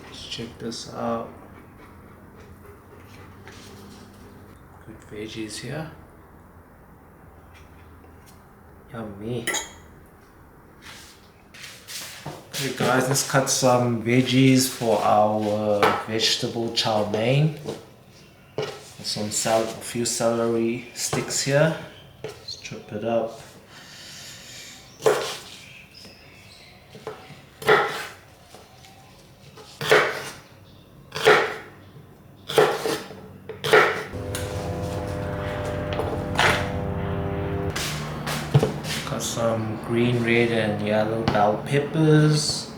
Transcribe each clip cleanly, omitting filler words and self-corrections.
Let's check this out. Good veggies here. Yummy. Okay guys, let's cut some veggies for our vegetable chow mein. A few celery sticks here. Let's chop it up. Got some green, red and yellow bell peppers.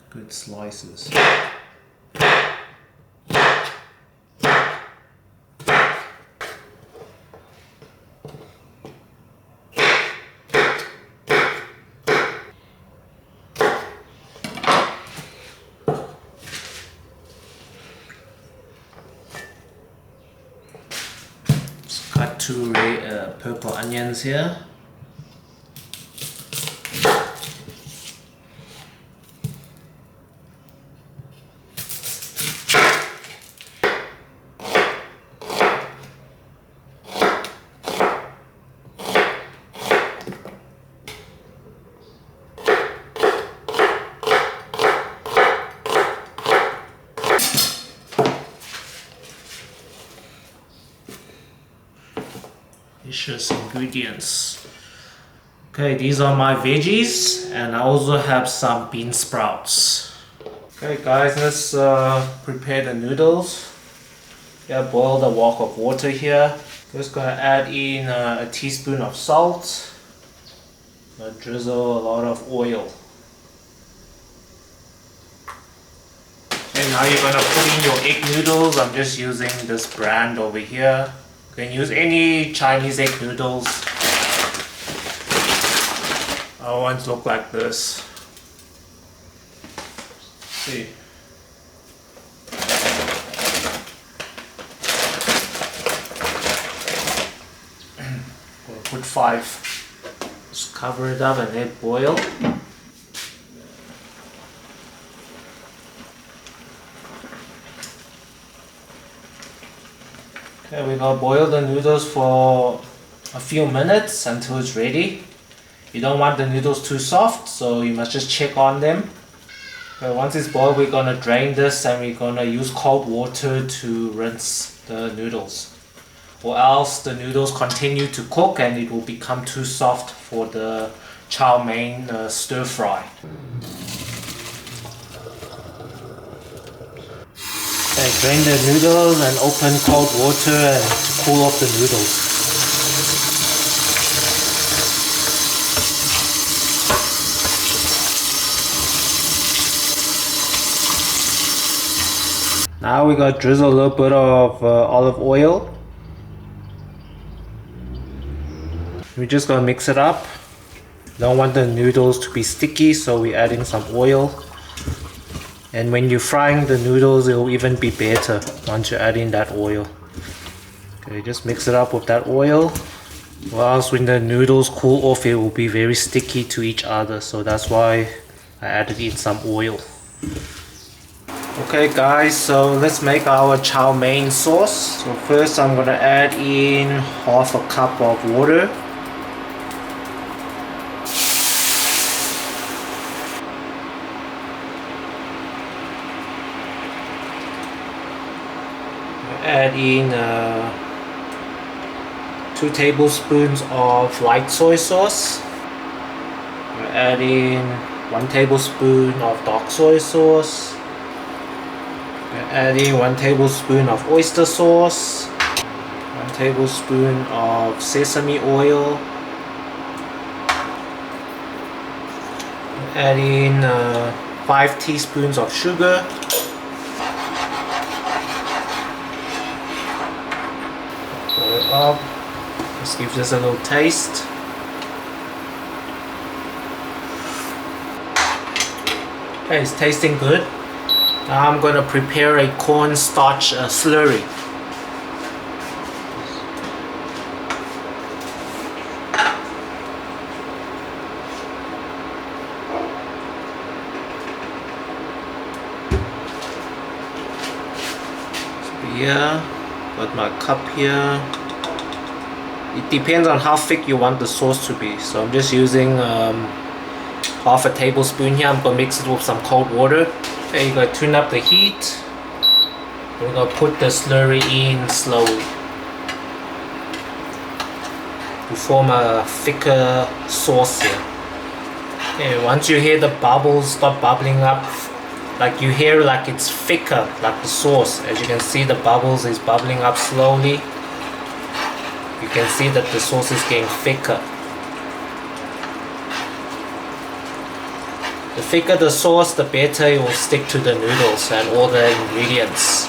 Good slices. Cut two purple onions here. Delicious ingredients. Okay, these are my veggies, and I also have some bean sprouts. Okay guys, let's prepare the noodles. Yeah, boil the wok of water here. Just gonna add in a teaspoon of salt. Drizzle a lot of oil. And now you're gonna put in your egg noodles. I'm just using this brand over here. You can use any Chinese egg noodles. Our ones look like this. Let's see. Gonna put 5. Just cover it up and let it boil. Okay, we're gonna boil the noodles for a few minutes until it's ready. You don't want the noodles too soft, so you must just check on them. Okay, once it's boiled, we're gonna drain this and we're gonna use cold water to rinse the noodles. Or else the noodles continue to cook and it will become too soft for the chow mein stir fry. Okay, drain the noodles and open cold water to cool off the noodles. Now we got drizzle a little bit of olive oil. We're just gonna mix it up. Don't want the noodles to be sticky, so we're adding some oil. And when you're frying the noodles, it will even be better once you add in that oil. Okay, just mix it up with that oil. Or else when the noodles cool off, it will be very sticky to each other. So that's why I added in some oil. Okay guys, so let's make our chow mein sauce. So first I'm gonna add in half a cup of water. Add in 2 tablespoons of light soy sauce. Add in 1 tablespoon of dark soy sauce. Add in 1 tablespoon of oyster sauce. 1 tablespoon of sesame oil. Add in 5 teaspoons of sugar. Pour it up. Let's give this a little taste. Okay, it's tasting good. Now I'm going to prepare a cornstarch slurry. here, got my cup here. It depends on how thick you want the sauce to be. So I'm just using half a tablespoon here. I'm gonna mix it with some cold water. Okay, you gotta tune up the heat. We're gonna put the slurry in slowly to form a thicker sauce here. Okay, once you hear the bubbles start bubbling up, like you hear like it's thicker, like the sauce. As you can see, the bubbles is bubbling up slowly. You can see that the sauce is getting thicker. The thicker the sauce, the better it will stick to the noodles and all the ingredients.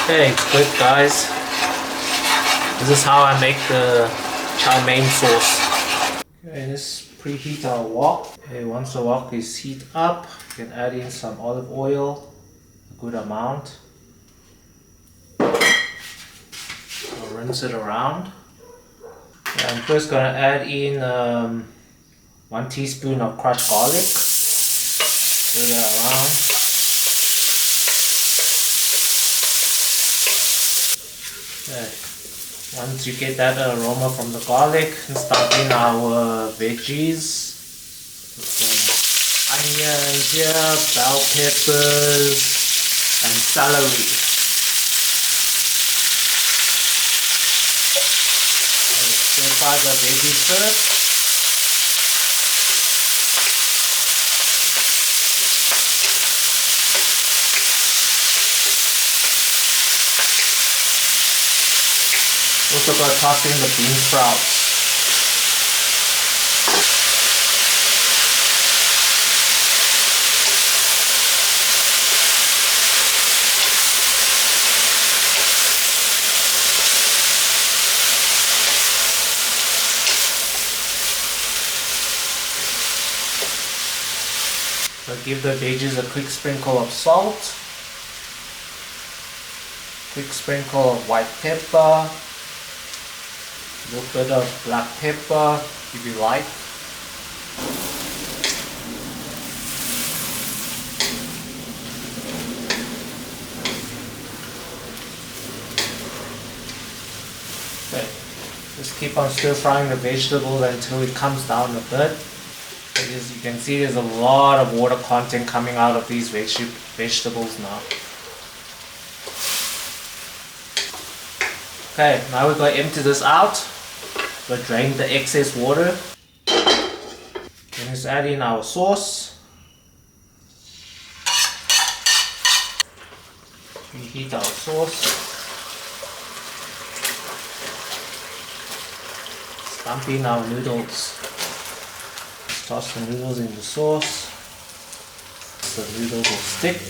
Okay, good guys. This is how I make the chow mein sauce. Okay, let's preheat our wok. Okay, once the wok is heat up, you can add in some olive oil, a good amount. I'll rinse it around. Okay, I'm first gonna add in 1 teaspoon of crushed garlic. Stir that around. Okay. Once you get that aroma from the garlic, start in our veggies. Some onions here, bell peppers, and celery. Stir fry the veggies first. Also got to toss in the bean sprouts. So give the veggies a quick sprinkle of salt, quick sprinkle of white pepper, a little bit of black pepper if you like. Okay, just keep on stir frying the vegetables until it comes down a bit. As you can see, there's a lot of water content coming out of these vegetables now. Okay, now we're going to empty this out. We'll drain the excess water. Then let's add in our sauce. Reheat our sauce. Dump in our noodles. Toss the noodles in the sauce. The noodles will stick.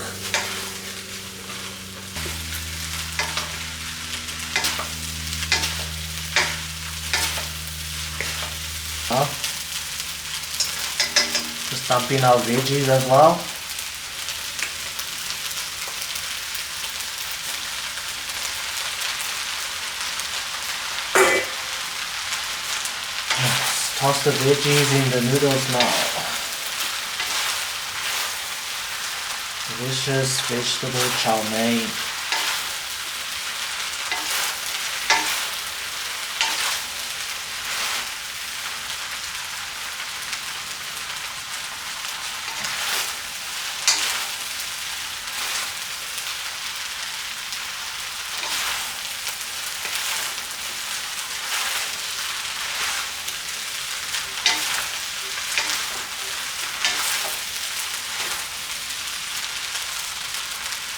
Just dump in our veggies as well. Toss the veggies in the noodles now. Delicious vegetable chow mein.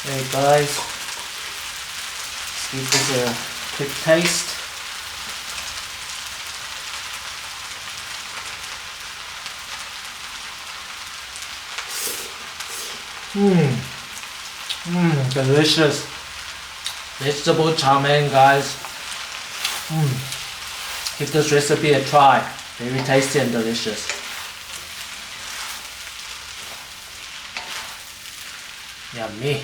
Hey guys, let's give this a quick taste. Delicious vegetable chow mein, guys. Give this recipe a try. Very tasty and delicious. Yummy.